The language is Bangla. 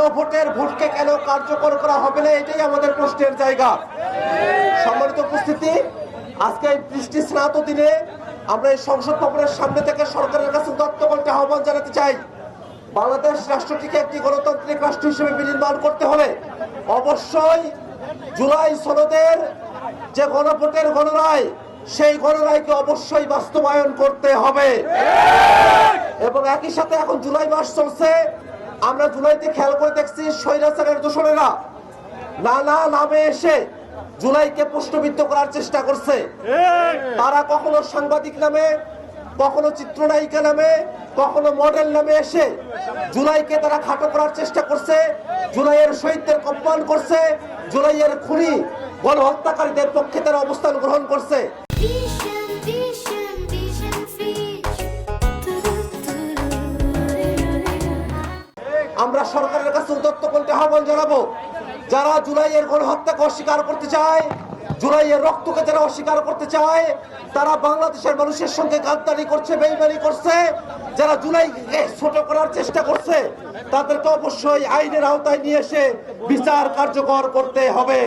গণভোটের ভোটকে কেন কার্যকর করা হবে না, এটাই আমাদের প্রশ্নের জায়গা। সম্মানিত উপস্থিতি, আজকে এই বৃষ্টি স্নাত দিনে আমরা এই সংসদ ভবনের সামনে থেকে সরকারের কাছে তত্ত্বকণ্ঠে আহ্বান জানাতে চাই। বাংলাদেশ রাষ্ট্রটিকে একটি গণতান্ত্রিক রাষ্ট্র হিসেবে বিনির্মাণ করতে হলে অবশ্যই জুলাই সনদের যে গণভোটের গণরায়, সেই গণরায়কে অবশ্যই বাস্তবায়ন করতে হবে। এবং একই সাথে এখন জুলাই মাস চলছে, আমরা জুলাইতে খেয়াল করে দেখছি স্বৈরাচারের দোসরেরা নানা নামে এসে জুলাইকে প্রশ্নবিদ্ধ করার চেষ্টা করছে। তারা কখনো সাংবাদিক নামে, কখনো চিত্রনায়িকা নামে, কখনো মডেল নামে এসে জুলাইকে তারা খাটো করার চেষ্টা করছে। জুলাইয়ের শহীদদের অপমান করছে, জুলাইয়ের খুনি গণহত্যাকারীদের পক্ষে তারা অবস্থান গ্রহণ করছে। আমরা সরকারের কাছে উদ্যত করতে আহ্বান জানাবো, যারা জুলাইয়ের গণহত্যাকে অস্বীকার করতে চায়, জুলাইয়ের রক্তকে যারা অস্বীকার করতে চায়, তারা বাংলাদেশের মানুষের সঙ্গে গাদ্দারি করছে, বেইমানি করছে। যারা জুলাইকে ছোট করার চেষ্টা করছে, তাদেরকে অবশ্যই আইনের আওতায় নিয়ে এসে বিচার কার্যকর করতে হবে।